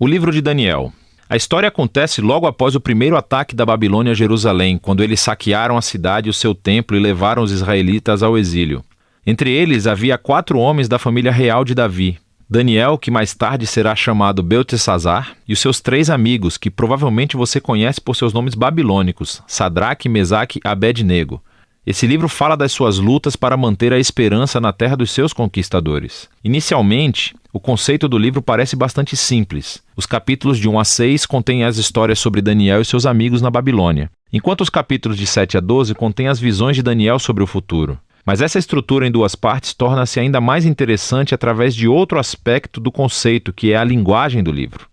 O livro de Daniel. A história acontece logo após o primeiro ataque da Babilônia a Jerusalém, quando eles saquearam a cidade e o seu templo e levaram os israelitas ao exílio. Entre eles havia 4 homens da família real de Davi: Daniel, que mais tarde será chamado Beltesazar, e os seus 3 amigos, que provavelmente você conhece por seus nomes babilônicos, Sadraque, Mesaque e Abed-nego. Esse livro fala das suas lutas para manter a esperança na terra dos seus conquistadores. Inicialmente, o conceito do livro parece bastante simples. Os capítulos de 1 a 6 contêm as histórias sobre Daniel e seus amigos na Babilônia, enquanto os capítulos de 7 a 12 contêm as visões de Daniel sobre o futuro. Mas essa estrutura em 2 partes torna-se ainda mais interessante através de outro aspecto do conceito, que é a linguagem do livro.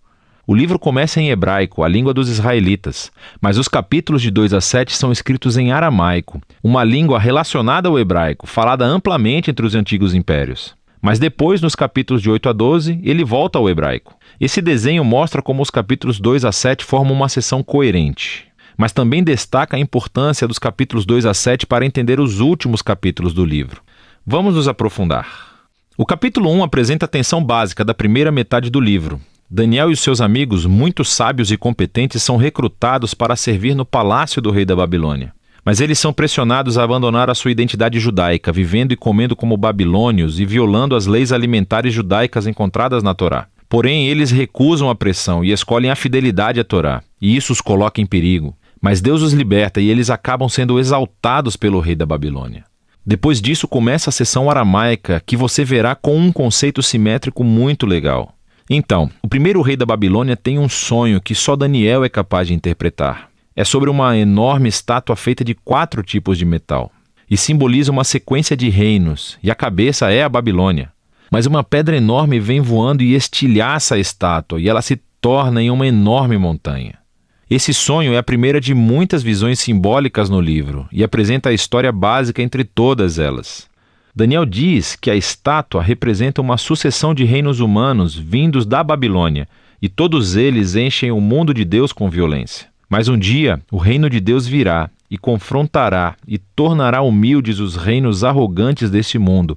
O livro começa em hebraico, a língua dos israelitas, mas os capítulos de 2 a 7 são escritos em aramaico, uma língua relacionada ao hebraico, falada amplamente entre os antigos impérios. Mas depois, nos capítulos de 8 a 12, ele volta ao hebraico. Esse desenho mostra como os capítulos 2 a 7 formam uma seção coerente, mas também destaca a importância dos capítulos 2 a 7 para entender os últimos capítulos do livro. Vamos nos aprofundar. O capítulo 1 apresenta a tensão básica da primeira metade do livro. Daniel e os seus amigos, muito sábios e competentes, são recrutados para servir no palácio do rei da Babilônia. Mas eles são pressionados a abandonar a sua identidade judaica, vivendo e comendo como babilônios e violando as leis alimentares judaicas encontradas na Torá. Porém, eles recusam a pressão e escolhem a fidelidade à Torá, e isso os coloca em perigo. Mas Deus os liberta e eles acabam sendo exaltados pelo rei da Babilônia. Depois disso começa a seção aramaica, que você verá com um conceito simétrico muito legal. Então, o primeiro rei da Babilônia tem um sonho que só Daniel é capaz de interpretar. É sobre uma enorme estátua feita de 4 tipos de metal, e simboliza uma sequência de reinos, e a cabeça é a Babilônia. Mas uma pedra enorme vem voando e estilhaça a estátua, e ela se torna em uma enorme montanha. Esse sonho é a primeira de muitas visões simbólicas no livro, e apresenta a história básica entre todas elas. Daniel diz que a estátua representa uma sucessão de reinos humanos vindos da Babilônia, e todos eles enchem o mundo de Deus com violência. Mas um dia, o reino de Deus virá, e confrontará, e tornará humildes os reinos arrogantes deste mundo,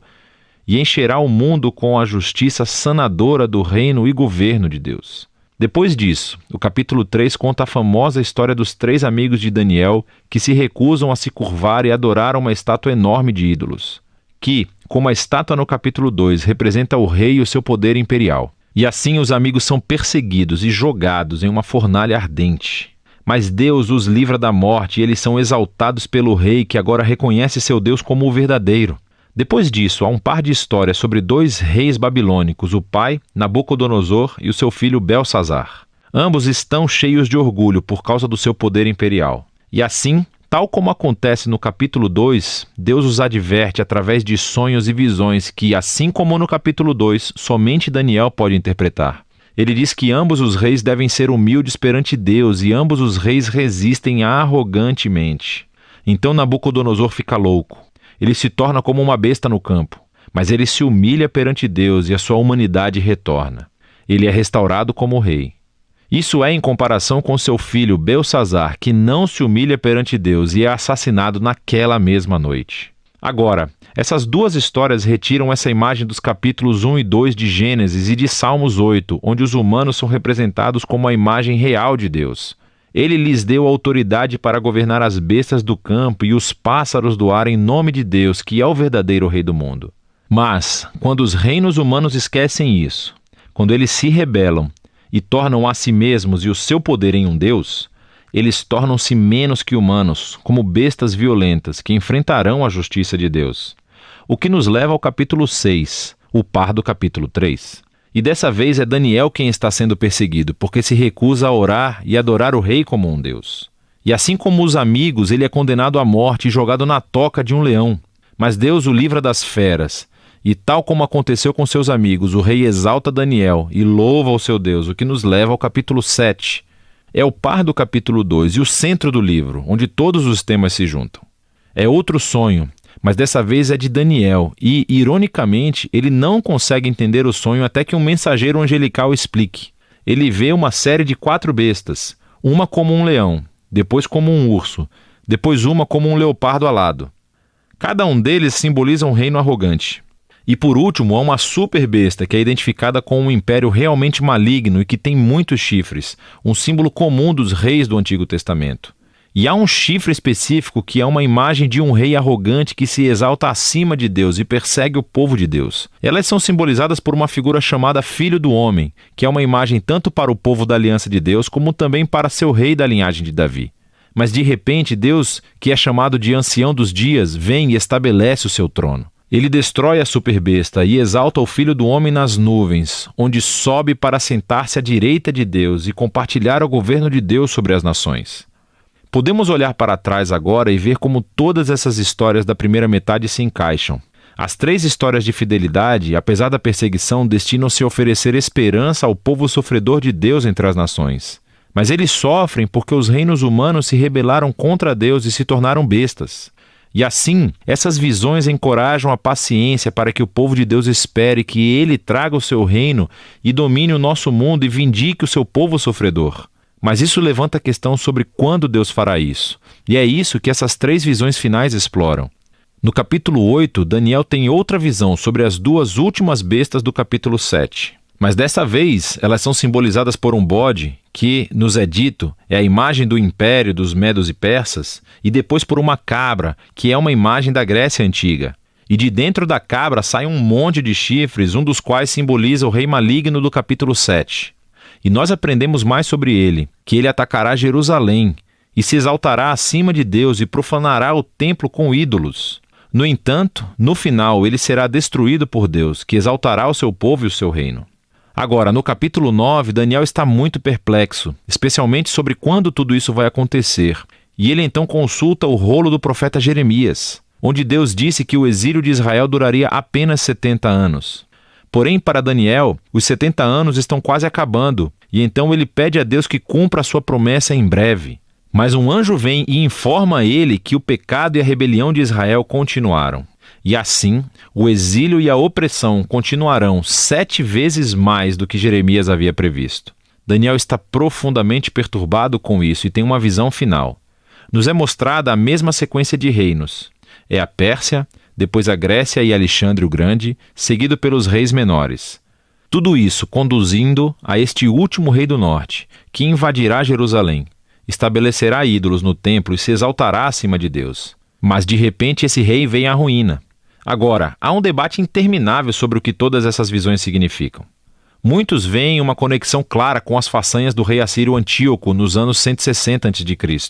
e encherá o mundo com a justiça sanadora do reino e governo de Deus. Depois disso, o capítulo 3 conta a famosa história dos 3 amigos de Daniel que se recusam a se curvar e adorar uma estátua enorme de ídolos, que, como a estátua no capítulo 2, representa o rei e o seu poder imperial. E assim os amigos são perseguidos e jogados em uma fornalha ardente. Mas Deus os livra da morte e eles são exaltados pelo rei, que agora reconhece seu Deus como o verdadeiro. Depois disso, há um par de histórias sobre 2 reis babilônicos, o pai, Nabucodonosor, e o seu filho Belsazar. Ambos estão cheios de orgulho por causa do seu poder imperial. E assim, tal como acontece no capítulo 2, Deus os adverte através de sonhos e visões que, assim como no capítulo 2, somente Daniel pode interpretar. Ele diz que ambos os reis devem ser humildes perante Deus e ambos os reis resistem arrogantemente. Então Nabucodonosor fica louco. Ele se torna como uma besta no campo, mas ele se humilha perante Deus e a sua humanidade retorna. Ele é restaurado como rei. Isso é em comparação com seu filho Belsazar, que não se humilha perante Deus e é assassinado naquela mesma noite. Agora, essas 2 histórias retiram essa imagem dos capítulos 1 e 2 de Gênesis e de Salmos 8, onde os humanos são representados como a imagem real de Deus. Ele lhes deu autoridade para governar as bestas do campo e os pássaros do ar em nome de Deus, que é o verdadeiro rei do mundo. Mas, quando os reinos humanos esquecem isso, quando eles se rebelam e tornam a si mesmos e o seu poder em um Deus, eles tornam-se menos que humanos, como bestas violentas que enfrentarão a justiça de Deus. O que nos leva ao capítulo 6, o par do capítulo 3. E dessa vez é Daniel quem está sendo perseguido, porque se recusa a orar e adorar o rei como um Deus. E assim como os amigos, ele é condenado à morte e jogado na toca de um leão. Mas Deus o livra das feras. E tal como aconteceu com seus amigos, o rei exalta Daniel e louva o seu Deus, o que nos leva ao capítulo 7. É o par do capítulo 2 e o centro do livro, onde todos os temas se juntam. É outro sonho, mas dessa vez é de Daniel e, ironicamente, ele não consegue entender o sonho até que um mensageiro angelical explique. Ele vê uma série de 4 bestas, uma como um leão, depois como um urso, depois uma como um leopardo alado. Cada um deles simboliza um reino arrogante. E por último, há uma super besta que é identificada com um império realmente maligno e que tem muitos chifres, um símbolo comum dos reis do Antigo Testamento. E há um chifre específico que é uma imagem de um rei arrogante que se exalta acima de Deus e persegue o povo de Deus. Elas são simbolizadas por uma figura chamada Filho do Homem, que é uma imagem tanto para o povo da aliança de Deus como também para seu rei da linhagem de Davi. Mas de repente Deus, que é chamado de Ancião dos Dias, vem e estabelece o seu trono. Ele destrói a superbesta e exalta o Filho do Homem nas nuvens, onde sobe para sentar-se à direita de Deus e compartilhar o governo de Deus sobre as nações. Podemos olhar para trás agora e ver como todas essas histórias da primeira metade se encaixam. As 3 histórias de fidelidade, apesar da perseguição, destinam-se a oferecer esperança ao povo sofredor de Deus entre as nações. Mas eles sofrem porque os reinos humanos se rebelaram contra Deus e se tornaram bestas. E assim, essas visões encorajam a paciência para que o povo de Deus espere que ele traga o seu reino e domine o nosso mundo e vindique o seu povo sofredor. Mas isso levanta a questão sobre quando Deus fará isso. E é isso que essas 3 visões finais exploram. No capítulo 8, Daniel tem outra visão sobre as 2 últimas bestas do capítulo 7. Mas dessa vez, elas são simbolizadas por um bode, que, nos é dito, é a imagem do império dos medos e persas, e depois por uma cabra, que é uma imagem da Grécia Antiga. E de dentro da cabra sai um monte de chifres, um dos quais simboliza o rei maligno do capítulo 7. E nós aprendemos mais sobre ele, que ele atacará Jerusalém, e se exaltará acima de Deus e profanará o templo com ídolos. No entanto, no final ele será destruído por Deus, que exaltará o seu povo e o seu reino. Agora, no capítulo 9, Daniel está muito perplexo, especialmente sobre quando tudo isso vai acontecer. E ele então consulta o rolo do profeta Jeremias, onde Deus disse que o exílio de Israel duraria apenas 70 anos. Porém, para Daniel, os 70 anos estão quase acabando, e então ele pede a Deus que cumpra a sua promessa em breve. Mas um anjo vem e informa a ele que o pecado e a rebelião de Israel continuaram. E assim, o exílio e a opressão continuarão 7 vezes mais do que Jeremias havia previsto. Daniel está profundamente perturbado com isso e tem uma visão final. Nos é mostrada a mesma sequência de reinos. É a Pérsia, depois a Grécia e Alexandre o Grande, seguido pelos reis menores. Tudo isso conduzindo a este último rei do norte, que invadirá Jerusalém, estabelecerá ídolos no templo e se exaltará acima de Deus. Mas de repente esse rei vem à ruína. Agora, há um debate interminável sobre o que todas essas visões significam. Muitos veem uma conexão clara com as façanhas do rei assírio Antíoco nos anos 160 a.C.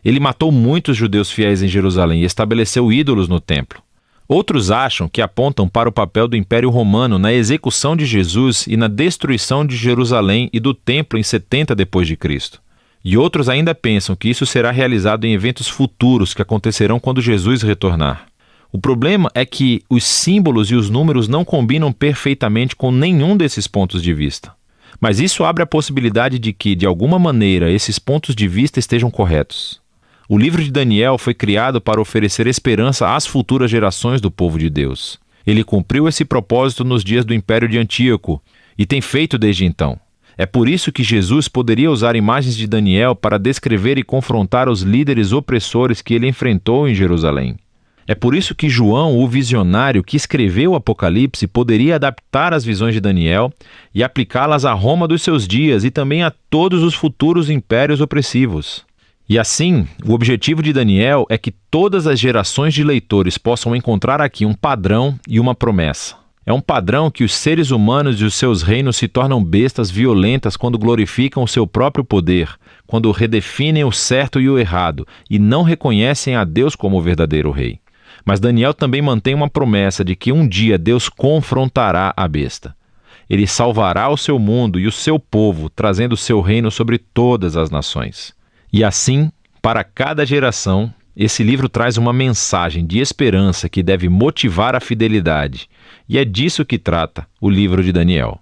Ele matou muitos judeus fiéis em Jerusalém e estabeleceu ídolos no templo. Outros acham que apontam para o papel do Império Romano na execução de Jesus e na destruição de Jerusalém e do templo em 70 d.C. E outros ainda pensam que isso será realizado em eventos futuros que acontecerão quando Jesus retornar. O problema é que os símbolos e os números não combinam perfeitamente com nenhum desses pontos de vista. Mas isso abre a possibilidade de que, de alguma maneira, esses pontos de vista estejam corretos. O livro de Daniel foi criado para oferecer esperança às futuras gerações do povo de Deus. Ele cumpriu esse propósito nos dias do Império de Antíoco e tem feito desde então. É por isso que Jesus poderia usar imagens de Daniel para descrever e confrontar os líderes opressores que ele enfrentou em Jerusalém. É por isso que João, o visionário que escreveu o Apocalipse, poderia adaptar as visões de Daniel e aplicá-las a Roma dos seus dias e também a todos os futuros impérios opressivos. E assim, o objetivo de Daniel é que todas as gerações de leitores possam encontrar aqui um padrão e uma promessa. É um padrão que os seres humanos e os seus reinos se tornam bestas violentas quando glorificam o seu próprio poder, quando redefinem o certo e o errado e não reconhecem a Deus como o verdadeiro rei. Mas Daniel também mantém uma promessa de que um dia Deus confrontará a besta. Ele salvará o seu mundo e o seu povo, trazendo o seu reino sobre todas as nações. E assim, para cada geração, esse livro traz uma mensagem de esperança que deve motivar a fidelidade. E é disso que trata o livro de Daniel.